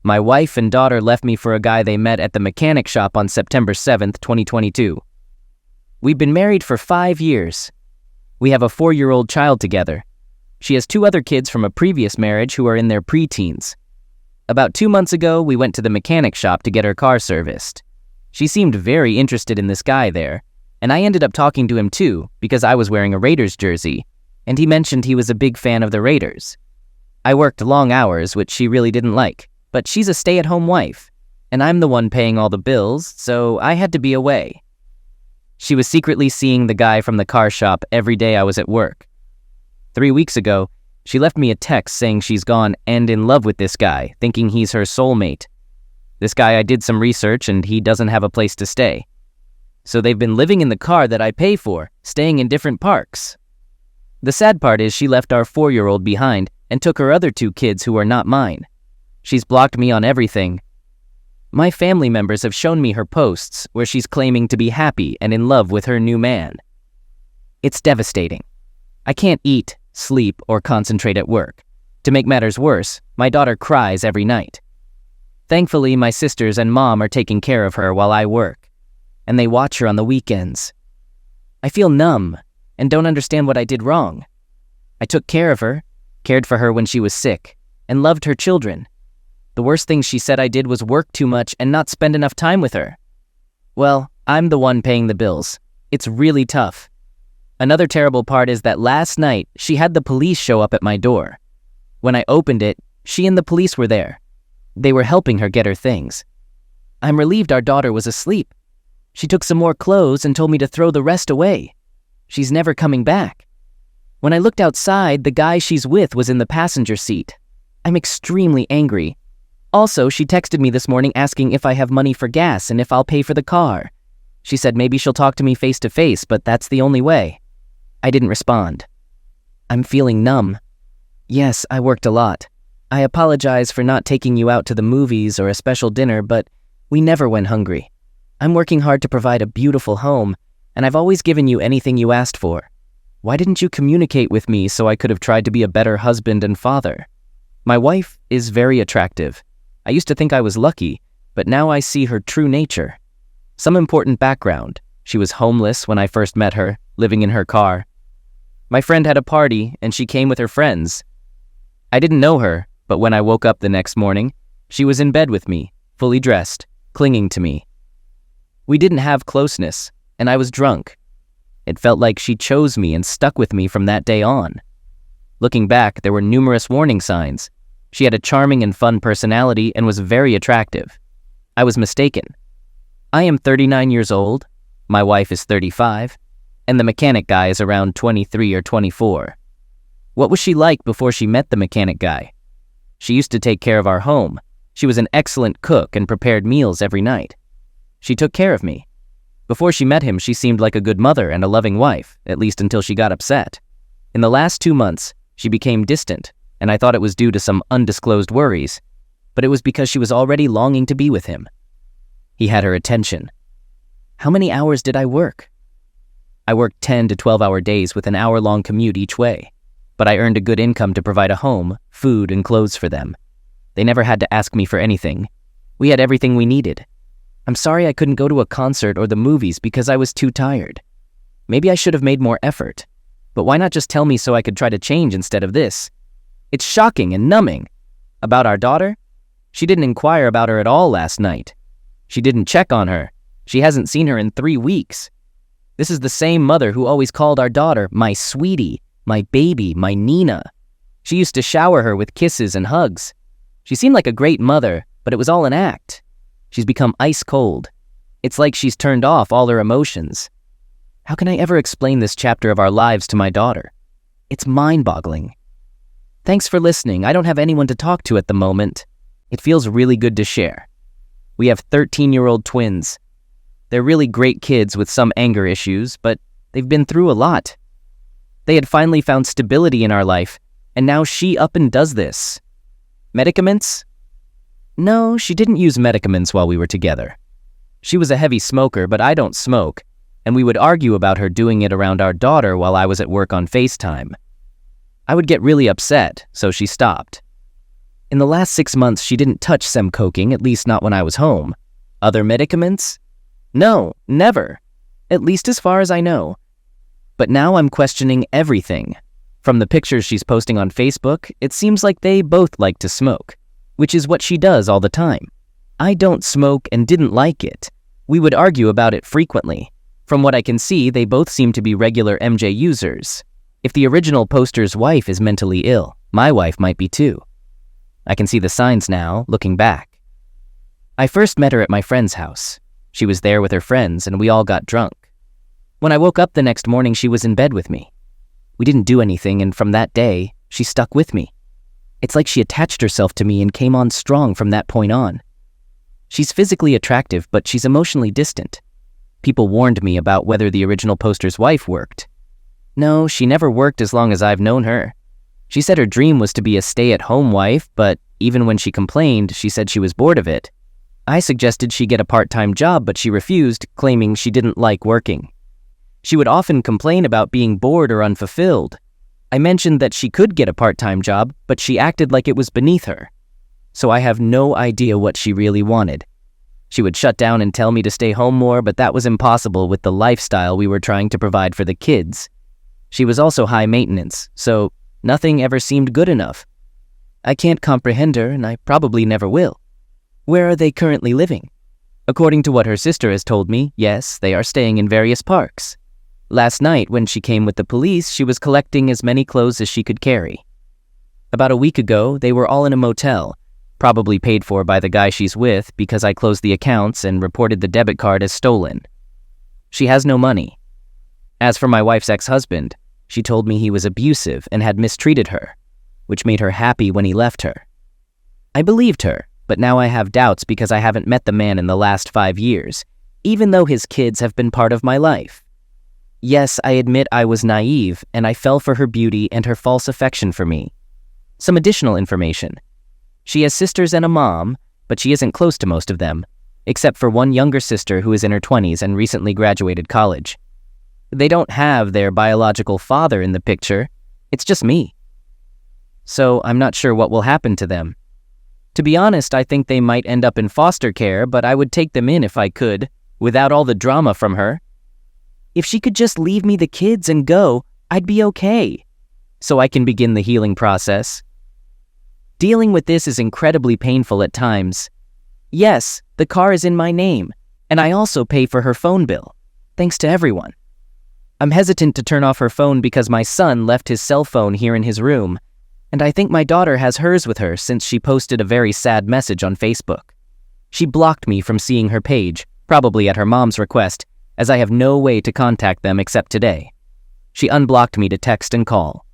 My wife and daughter left me for a guy they met at the mechanic shop on September 7th, 2022. We've been married for 5 years. We have a 4-year-old child together. She has 2 other kids from a previous marriage who are in their preteens. About 2 months ago, we went to the mechanic shop to get her car serviced. She seemed very interested in this guy there, and I ended up talking to him too because I was wearing a Raiders jersey, and he mentioned he was a big fan of the Raiders. I worked long hours, which she really didn't like, but she's a stay-at-home wife, and I'm the one paying all the bills, so I had to be away. She was secretly seeing the guy from the car shop every day I was at work. 3 weeks ago, she left me a text saying she's gone and in love with this guy, thinking he's her soulmate. This guy, I did some research and he doesn't have a place to stay. So they've been living in the car that I pay for, staying in different parks. The sad part is she left our 4-year-old behind and took her other 2 kids who are not mine. She's blocked me on everything. My family members have shown me her posts where she's claiming to be happy and in love with her new man. It's devastating. I can't eat, sleep, or concentrate at work. To make matters worse, my daughter cries every night. Thankfully, my sisters and mom are taking care of her while I work, and they watch her on the weekends. I feel numb and don't understand what I did wrong. I took care of her, cared for her when she was sick, and loved her children. The worst thing she said I did was work too much and not spend enough time with her. Well, I'm the one paying the bills. It's really tough. Another terrible part is that last night, she had the police show up at my door. When I opened it, she and the police were there. They were helping her get her things. I'm relieved our daughter was asleep. She took some more clothes and told me to throw the rest away. She's never coming back. When I looked outside, the guy she's with was in the passenger seat. I'm extremely angry. Also, she texted me this morning asking if I have money for gas and if I'll pay for the car. She said maybe she'll talk to me face to face, but that's the only way. I didn't respond. I'm feeling numb. Yes, I worked a lot. I apologize for not taking you out to the movies or a special dinner, but we never went hungry. I'm working hard to provide a beautiful home, and I've always given you anything you asked for. Why didn't you communicate with me so I could have tried to be a better husband and father? My wife is very attractive. I used to think I was lucky, but now I see her true nature. Some important background. She was homeless when I first met her, living in her car. My friend had a party, and she came with her friends. I didn't know her, but when I woke up the next morning, she was in bed with me, fully dressed, clinging to me. We didn't have closeness, and I was drunk. It felt like she chose me and stuck with me from that day on. Looking back, there were numerous warning signs. She had a charming and fun personality and was very attractive. I was mistaken. I am 39 years old, my wife is 35, and the mechanic guy is around 23 or 24. What was she like before she met the mechanic guy? She used to take care of our home. She was an excellent cook and prepared meals every night. She took care of me. Before she met him, she seemed like a good mother and a loving wife, at least until she got upset. In the last 2 months, she became distant, and I thought it was due to some undisclosed worries, but it was because she was already longing to be with him. He had her attention. How many hours did I work? I worked 10 to 12-hour days with an hour-long commute each way, but I earned a good income to provide a home, food, and clothes for them. They never had to ask me for anything. We had everything we needed. I'm sorry I couldn't go to a concert or the movies because I was too tired. Maybe I should have made more effort, but why not just tell me so I could try to change instead of this? It's shocking and numbing. About our daughter? She didn't inquire about her at all last night. She didn't check on her. She hasn't seen her in 3 weeks. This is the same mother who always called our daughter my sweetie, my baby, my Nina. She used to shower her with kisses and hugs. She seemed like a great mother, but it was all an act. She's become ice cold. It's like she's turned off all her emotions. How can I ever explain this chapter of our lives to my daughter? It's mind-boggling. Thanks for listening. I don't have anyone to talk to at the moment. It feels really good to share. We have 13-year-old twins. They're really great kids with some anger issues, but they've been through a lot. They had finally found stability in our life, and now she up and does this. Medicaments? No, she didn't use medicaments while we were together. She was a heavy smoker, but I don't smoke, and we would argue about her doing it around our daughter while I was at work on FaceTime. I would get really upset, so she stopped. In the last 6 months, she didn't touch some coking, at least not when I was home. Other medicaments? No, never. At least as far as I know. But now I'm questioning everything. From the pictures she's posting on Facebook, it seems like they both like to smoke, which is what she does all the time. I don't smoke and didn't like it. We would argue about it frequently. From what I can see, they both seem to be regular MJ users. If the original poster's wife is mentally ill, my wife might be too. I can see the signs now, looking back. I first met her at my friend's house. She was there with her friends, and we all got drunk. When I woke up the next morning, she was in bed with me. We didn't do anything, and from that day, she stuck with me. It's like she attached herself to me and came on strong from that point on. She's physically attractive, but she's emotionally distant. People warned me about whether the original poster's wife worked. No, she never worked as long as I've known her. She said her dream was to be a stay-at-home wife, but even when she complained, she said she was bored of it. I suggested she get a part-time job, but she refused, claiming she didn't like working. She would often complain about being bored or unfulfilled. I mentioned that she could get a part-time job, but she acted like it was beneath her. So I have no idea what she really wanted. She would shut down and tell me to stay home more, but that was impossible with the lifestyle we were trying to provide for the kids. She was also high maintenance, so nothing ever seemed good enough. I can't comprehend her, and I probably never will. Where are they currently living? According to what her sister has told me, yes, they are staying in various parks. Last night, when she came with the police, she was collecting as many clothes as she could carry. About a week ago, they were all in a motel, probably paid for by the guy she's with because I closed the accounts and reported the debit card as stolen. She has no money. As for my wife's ex-husband, she told me he was abusive and had mistreated her, which made her happy when he left her. I believed her, but now I have doubts because I haven't met the man in the last 5 years, even though his kids have been part of my life. Yes, I admit I was naive, and I fell for her beauty and her false affection for me. Some additional information. She has sisters and a mom, but she isn't close to most of them, except for one younger sister who is in her 20s and recently graduated college. They don't have their biological father in the picture, it's just me. So I'm not sure what will happen to them. To be honest, I think they might end up in foster care, but I would take them in if I could, without all the drama from her. If she could just leave me the kids and go, I'd be okay, so I can begin the healing process. Dealing with this is incredibly painful at times. Yes, the car is in my name, and I also pay for her phone bill, thanks to everyone. I'm hesitant to turn off her phone because my son left his cell phone here in his room, and I think my daughter has hers with her since she posted a very sad message on Facebook. She blocked me from seeing her page, probably at her mom's request, as I have no way to contact them except today. She unblocked me to text and call.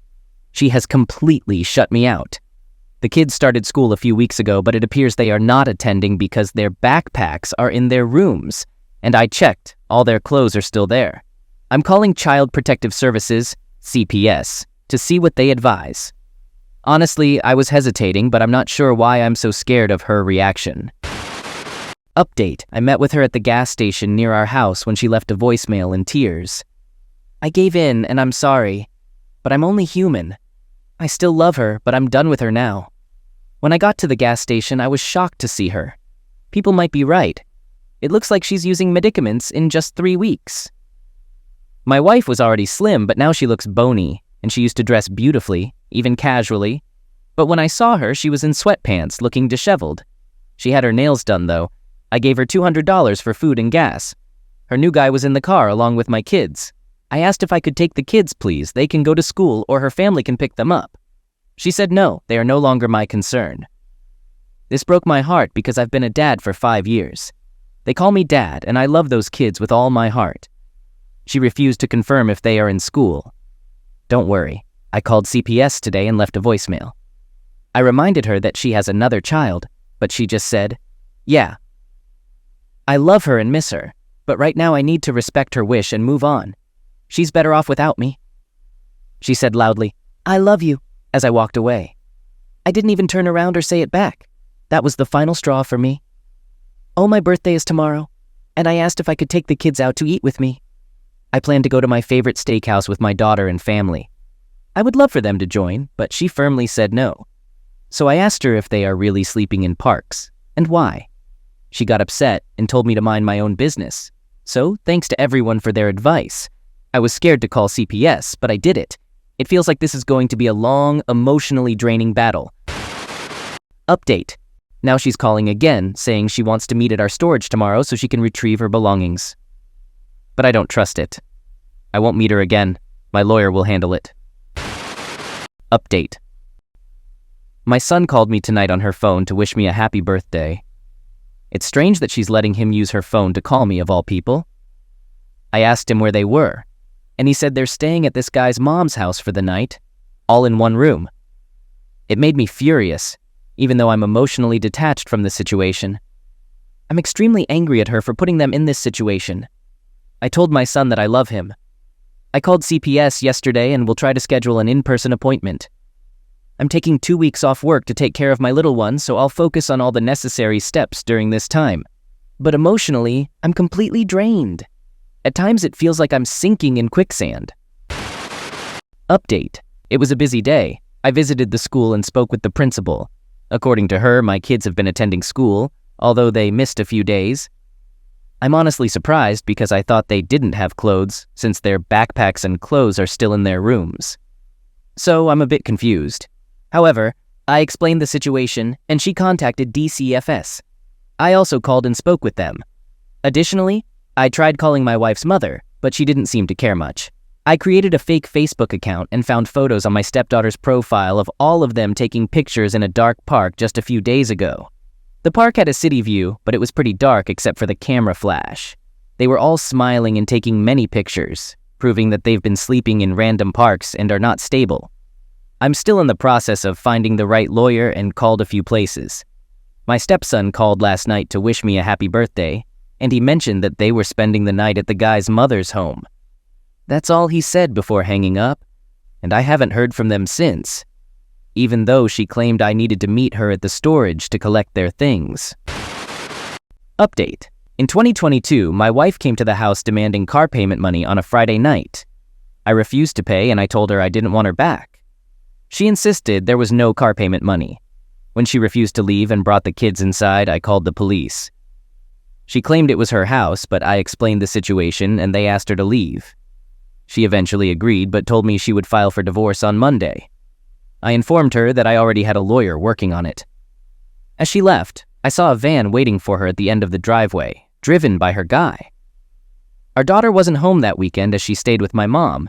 She has completely shut me out. The kids started school a few weeks ago, but it appears they are not attending because their backpacks are in their rooms, and I checked, all their clothes are still there. I'm calling Child Protective Services, CPS, to see what they advise. Honestly, I was hesitating, but I'm not sure why I'm so scared of her reaction. Update: I met with her at the gas station near our house when she left a voicemail in tears. I gave in, and I'm sorry, but I'm only human. I still love her, but I'm done with her now. When I got to the gas station, I was shocked to see her. People might be right. It looks like she's using medicaments in just 3 weeks. My wife was already slim, but now she looks bony, and she used to dress beautifully, even casually. But when I saw her, she was in sweatpants, looking disheveled. She had her nails done, though. I gave her $200 for food and gas. Her new guy was in the car along with my kids. I asked if I could take the kids, please. They can go to school or her family can pick them up. She said no, they are no longer my concern. This broke my heart because I've been a dad for 5 years. They call me dad, and I love those kids with all my heart. She refused to confirm if they are in school. Don't worry, I called CPS today and left a voicemail. I reminded her that she has another child, but she just said, yeah. I love her and miss her, but right now I need to respect her wish and move on. She's better off without me. She said loudly, I love you, as I walked away. I didn't even turn around or say it back. That was the final straw for me. Oh, my birthday is tomorrow, and I asked if I could take the kids out to eat with me. I plan to go to my favorite steakhouse with my daughter and family. I would love for them to join, but she firmly said no. So I asked her if they are really sleeping in parks, and why. She got upset and told me to mind my own business. So, thanks to everyone for their advice. I was scared to call CPS, but I did it. It feels like this is going to be a long, emotionally draining battle. Update. Now she's calling again, saying she wants to meet at our storage tomorrow so she can retrieve her belongings. But I don't trust it. I won't meet her again. My lawyer will handle it. Update. My son called me tonight on her phone to wish me a happy birthday. It's strange that she's letting him use her phone to call me, of all people. I asked him where they were, and he said they're staying at this guy's mom's house for the night, all in one room. It made me furious, even though I'm emotionally detached from the situation. I'm extremely angry at her for putting them in this situation. I told my son that I love him. I called CPS yesterday and will try to schedule an in-person appointment. I'm taking 2 weeks off work to take care of my little one, so I'll focus on all the necessary steps during this time. But emotionally, I'm completely drained. At times it feels like I'm sinking in quicksand. Update. It was a busy day. I visited the school and spoke with the principal. According to her, my kids have been attending school, although they missed a few days. I'm honestly surprised because I thought they didn't have clothes, since their backpacks and clothes are still in their rooms. So I'm a bit confused. However, I explained the situation and she contacted DCFS. I also called and spoke with them. Additionally, I tried calling my wife's mother, but she didn't seem to care much. I created a fake Facebook account and found photos on my stepdaughter's profile of all of them taking pictures in a dark park just a few days ago. The park had a city view, but it was pretty dark except for the camera flash. They were all smiling and taking many pictures, proving that they've been sleeping in random parks and are not stable. I'm still in the process of finding the right lawyer and called a few places. My stepson called last night to wish me a happy birthday, and he mentioned that they were spending the night at the guy's mother's home. That's all he said before hanging up, and I haven't heard from them since, even though she claimed I needed to meet her at the storage to collect their things. Update. In 2022, my wife came to the house demanding car payment money on a Friday night. I refused to pay and I told her I didn't want her back. She insisted there was no car payment money. When she refused to leave and brought the kids inside, I called the police. She claimed it was her house, but I explained the situation and they asked her to leave. She eventually agreed, but told me she would file for divorce on Monday. I informed her that I already had a lawyer working on it. As she left, I saw a van waiting for her at the end of the driveway, driven by her guy. Our daughter wasn't home that weekend as she stayed with my mom,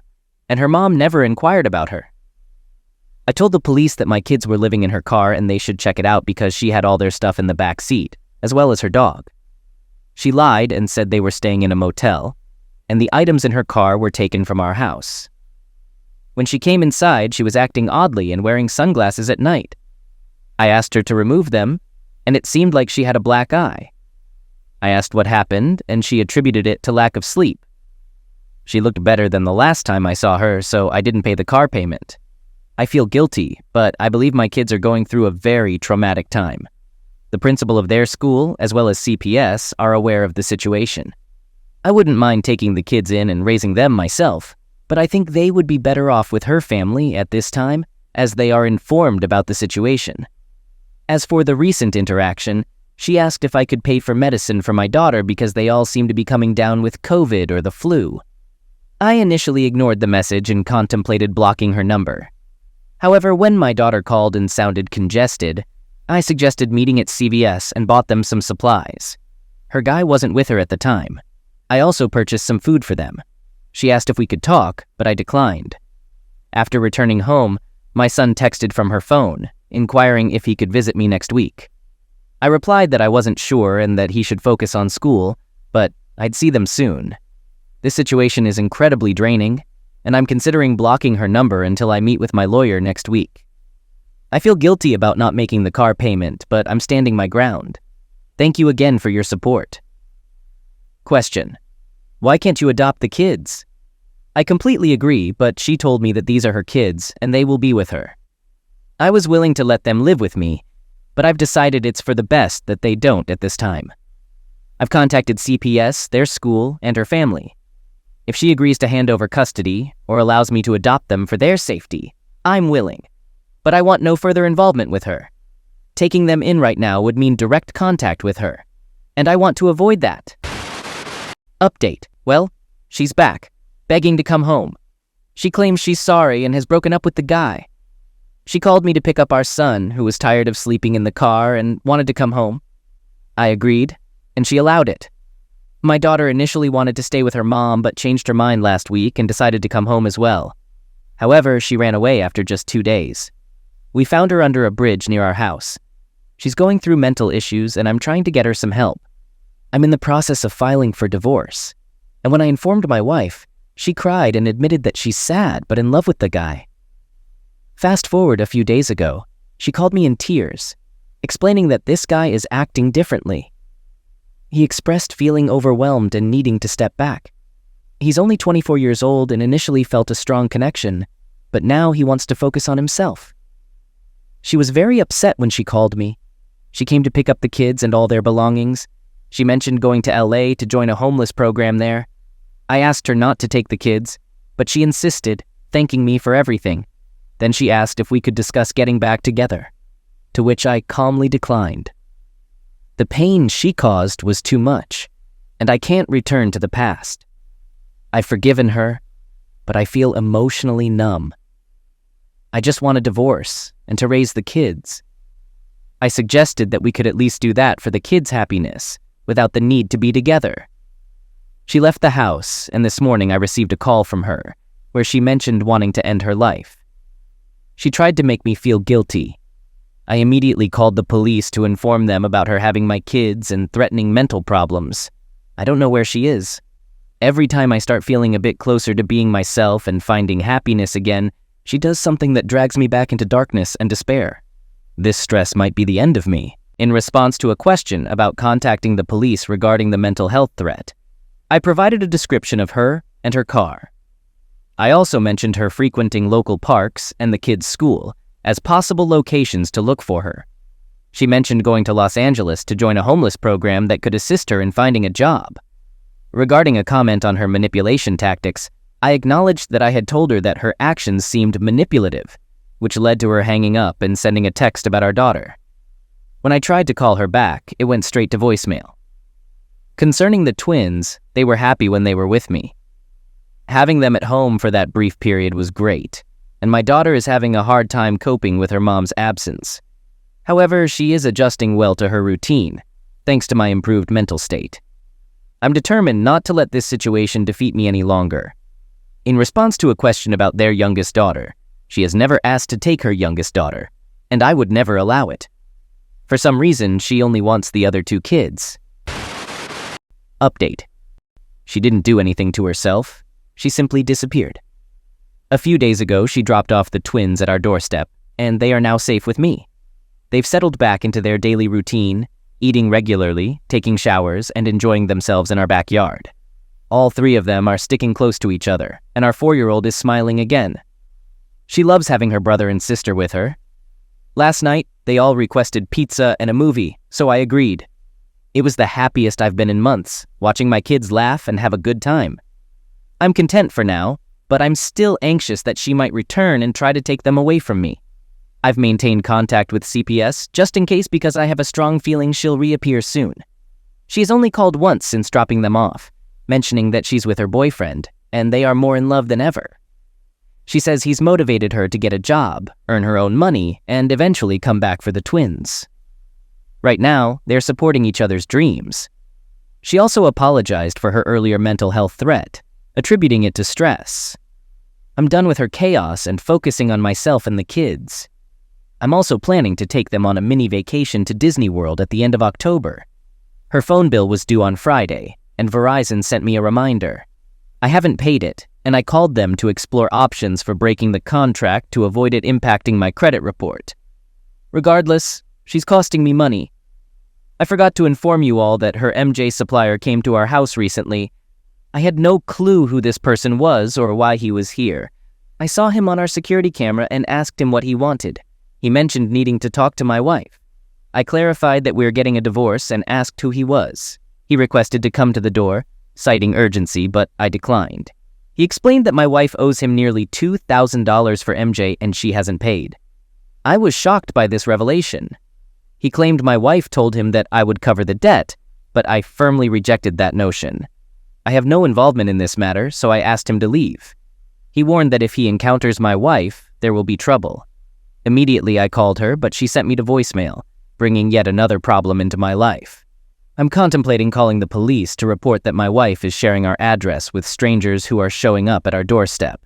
and her mom never inquired about her. I told the police that my kids were living in her car and they should check it out because she had all their stuff in the back seat, as well as her dog. She lied and said they were staying in a motel, and the items in her car were taken from our house. When she came inside, she was acting oddly and wearing sunglasses at night. I asked her to remove them, and it seemed like she had a black eye. I asked what happened, and she attributed it to lack of sleep. She looked better than the last time I saw her, so I didn't pay the car payment. I feel guilty, but I believe my kids are going through a very traumatic time. The principal of their school, as well as CPS, are aware of the situation. I wouldn't mind taking the kids in and raising them myself, but I think they would be better off with her family at this time, as they are informed about the situation. As for the recent interaction, she asked if I could pay for medicine for my daughter because they all seem to be coming down with COVID or the flu. I initially ignored the message and contemplated blocking her number. However, when my daughter called and sounded congested, I suggested meeting at CVS and bought them some supplies. Her guy wasn't with her at the time. I also purchased some food for them. She asked if we could talk, but I declined. After returning home, my son texted from her phone, inquiring if he could visit me next week. I replied that I wasn't sure and that he should focus on school, but I'd see them soon. This situation is incredibly draining, and I'm considering blocking her number until I meet with my lawyer next week. I feel guilty about not making the car payment, but I'm standing my ground. Thank you again for your support. Question: why can't you adopt the kids? I completely agree, but she told me that these are her kids and they will be with her. I was willing to let them live with me, but I've decided it's for the best that they don't at this time. I've contacted CPS, their school, and her family. If she agrees to hand over custody or allows me to adopt them for their safety, I'm willing. But I want no further involvement with her. Taking them in right now would mean direct contact with her, and I want to avoid that. Update. Well, she's back, begging to come home. She claims she's sorry and has broken up with the guy. She called me to pick up our son, who was tired of sleeping in the car and wanted to come home. I agreed, and she allowed it. My daughter initially wanted to stay with her mom but changed her mind last week and decided to come home as well. However, she ran away after just 2 days. We found her under a bridge near our house. She's going through mental issues and I'm trying to get her some help. I'm in the process of filing for divorce. And when I informed my wife, she cried and admitted that she's sad but in love with the guy. Fast forward a few days ago, she called me in tears, explaining that this guy is acting differently. He expressed feeling overwhelmed and needing to step back. He's only 24 years old and initially felt a strong connection, but now he wants to focus on himself. She was very upset when she called me. She came to pick up the kids and all their belongings. She mentioned going to LA to join a homeless program there. I asked her not to take the kids, but she insisted, thanking me for everything. Then she asked if we could discuss getting back together, to which I calmly declined. The pain she caused was too much, and I can't return to the past. I've forgiven her, but I feel emotionally numb. I just want a divorce and to raise the kids. I suggested that we could at least do that for the kids' happiness, without the need to be together. She left the house, and this morning I received a call from her, where she mentioned wanting to end her life. She tried to make me feel guilty. I immediately called the police to inform them about her having my kids and threatening mental problems. I don't know where she is. Every time I start feeling a bit closer to being myself and finding happiness again, she does something that drags me back into darkness and despair. This stress might be the end of me. In response to a question about contacting the police regarding the mental health threat, I provided a description of her and her car. I also mentioned her frequenting local parks and the kids' school as possible locations to look for her. She mentioned going to Los Angeles to join a homeless program that could assist her in finding a job. Regarding a comment on her manipulation tactics, I acknowledged that I had told her that her actions seemed manipulative, which led to her hanging up and sending a text about our daughter. When I tried to call her back, it went straight to voicemail. Concerning the twins, they were happy when they were with me. Having them at home for that brief period was great, and my daughter is having a hard time coping with her mom's absence. However, she is adjusting well to her routine, thanks to my improved mental state. I'm determined not to let this situation defeat me any longer. In response to a question about their youngest daughter, she has never asked to take her youngest daughter, and I would never allow it. For some reason, she only wants the other 2 kids. Update. She didn't do anything to herself. She simply disappeared. A few days ago, she dropped off the twins at our doorstep, and they are now safe with me. They've settled back into their daily routine, eating regularly, taking showers, and enjoying themselves in our backyard. All 3 of them are sticking close to each other, and our 4-year-old is smiling again. She loves having her brother and sister with her. Last night, they all requested pizza and a movie, so I agreed. It was the happiest I've been in months, watching my kids laugh and have a good time. I'm content for now, but I'm still anxious that she might return and try to take them away from me. I've maintained contact with CPS just in case because I have a strong feeling she'll reappear soon. She has only called once since dropping them off, mentioning that she's with her boyfriend, and they are more in love than ever. She says he's motivated her to get a job, earn her own money, and eventually come back for the twins. Right now, they're supporting each other's dreams. She also apologized for her earlier mental health threat, attributing it to stress. I'm done with her chaos and focusing on myself and the kids. I'm also planning to take them on a mini vacation to Disney World at the end of October. Her phone bill was due on Friday, and Verizon sent me a reminder. I haven't paid it, and I called them to explore options for breaking the contract to avoid it impacting my credit report. Regardless, she's costing me money. I forgot to inform you all that her MJ supplier came to our house recently. I had no clue who this person was or why he was here. I saw him on our security camera and asked him what he wanted. He mentioned needing to talk to my wife. I clarified that we were getting a divorce and asked who he was. He requested to come to the door, citing urgency, but I declined. He explained that my wife owes him nearly $2,000 for MJ and she hasn't paid. I was shocked by this revelation. He claimed my wife told him that I would cover the debt, but I firmly rejected that notion. I have no involvement in this matter, so I asked him to leave. He warned that if he encounters my wife, there will be trouble. Immediately I called her, but she sent me to voicemail, bringing yet another problem into my life. I'm contemplating calling the police to report that my wife is sharing our address with strangers who are showing up at our doorstep.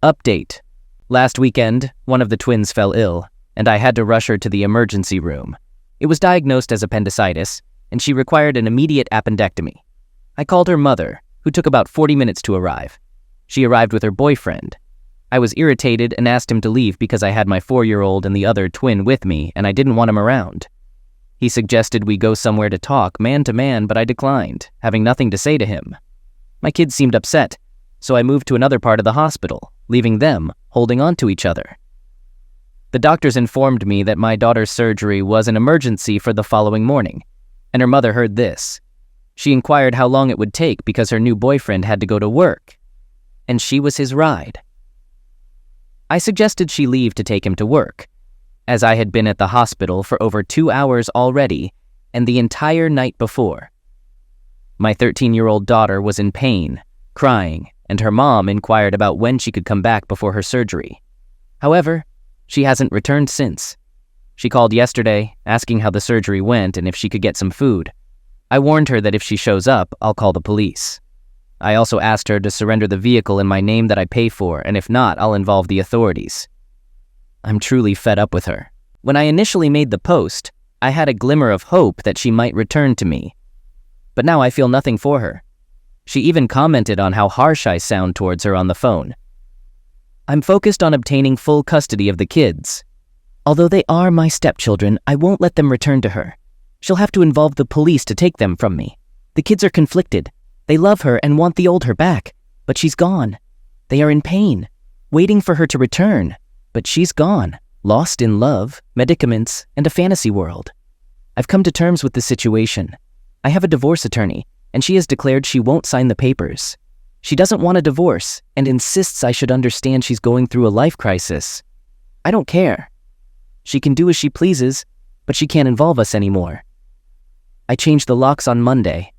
Update. Last weekend, one of the twins fell ill, and I had to rush her to the emergency room. It was diagnosed as appendicitis, and she required an immediate appendectomy. I called her mother, who took about 40 minutes to arrive. She arrived with her boyfriend. I was irritated and asked him to leave because I had my 4-year-old and the other twin with me, and I didn't want him around. He suggested we go somewhere to talk, man to man, but I declined, having nothing to say to him. My kids seemed upset, so I moved to another part of the hospital, leaving them holding on to each other. The doctors informed me that my daughter's surgery was an emergency for the following morning, and her mother heard this. She inquired how long it would take because her new boyfriend had to go to work, and she was his ride. I suggested she leave to take him to work, as I had been at the hospital for over 2 hours already and the entire night before. My 13-year-old daughter was in pain, crying, and her mom inquired about when she could come back before her surgery. However, she hasn't returned since. She called yesterday, asking how the surgery went and if she could get some food. I warned her that if she shows up, I'll call the police. I also asked her to surrender the vehicle in my name that I pay for, and if not, I'll involve the authorities. I'm truly fed up with her. When I initially made the post, I had a glimmer of hope that she might return to me. But now I feel nothing for her. She even commented on how harsh I sound towards her on the phone. I'm focused on obtaining full custody of the kids. Although they are my stepchildren, I won't let them return to her. She'll have to involve the police to take them from me. The kids are conflicted. They love her and want the old her back, but she's gone. They are in pain, waiting for her to return. But she's gone, lost in love, medicaments, and a fantasy world. I've come to terms with the situation. I have a divorce attorney, and she has declared she won't sign the papers. She doesn't want a divorce and insists I should understand she's going through a life crisis. I don't care. She can do as she pleases, but she can't involve us anymore. I changed the locks on Monday.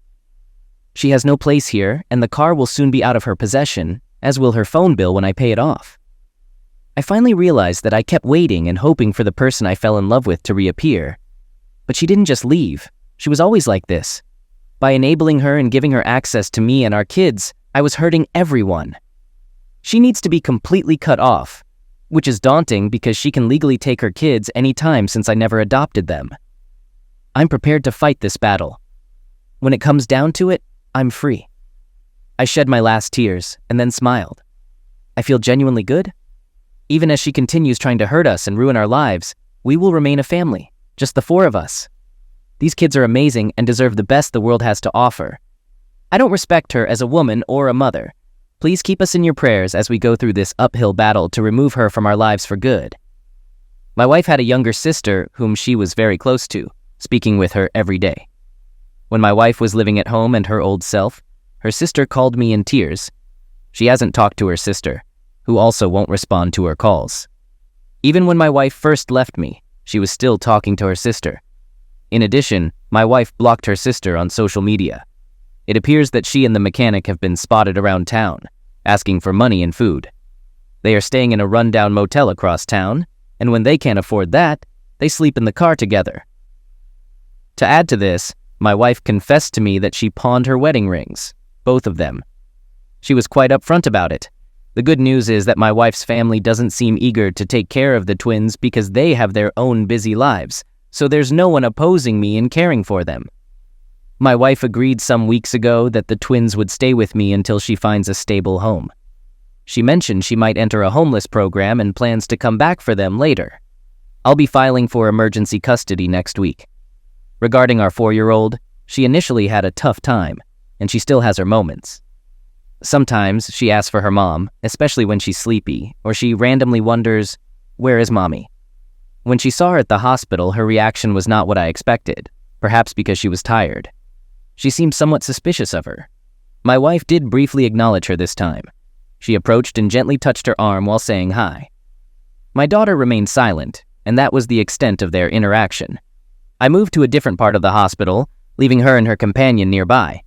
She has no place here, and the car will soon be out of her possession, as will her phone bill when I pay it off. I finally realized that I kept waiting and hoping for the person I fell in love with to reappear. But she didn't just leave. She was always like this. By enabling her and giving her access to me and our kids, I was hurting everyone. She needs to be completely cut off, which is daunting because she can legally take her kids anytime since I never adopted them. I'm prepared to fight this battle. When it comes down to it, I'm free. I shed my last tears and then smiled. I feel genuinely good. Even as she continues trying to hurt us and ruin our lives, we will remain a family, just the 4 of us. These kids are amazing and deserve the best the world has to offer. I don't respect her as a woman or a mother. Please keep us in your prayers as we go through this uphill battle to remove her from our lives for good. My wife had a younger sister whom she was very close to, speaking with her every day. When my wife was living at home and her old self, her sister called me in tears. She hasn't talked to her sister, who also won't respond to her calls. Even when my wife first left me, she was still talking to her sister. In addition, my wife blocked her sister on social media. It appears that she and the mechanic have been spotted around town, asking for money and food. They are staying in a rundown motel across town, and when they can't afford that, they sleep in the car together. To add to this, my wife confessed to me that she pawned her wedding rings, both of them. She was quite upfront about it. The good news is that my wife's family doesn't seem eager to take care of the twins because they have their own busy lives, so there's no one opposing me in caring for them. My wife agreed some weeks ago that the twins would stay with me until she finds a stable home. She mentioned she might enter a homeless program and plans to come back for them later. I'll be filing for emergency custody next week. Regarding our 4-year-old, she initially had a tough time, and she still has her moments. Sometimes she asks for her mom, especially when she's sleepy, or she randomly wonders, "Where is mommy?" When she saw her at the hospital, her reaction was not what I expected, perhaps because she was tired. She seemed somewhat suspicious of her. My wife did briefly acknowledge her this time. She approached and gently touched her arm while saying hi. My daughter remained silent, and that was the extent of their interaction. I moved to a different part of the hospital, leaving her and her companion nearby.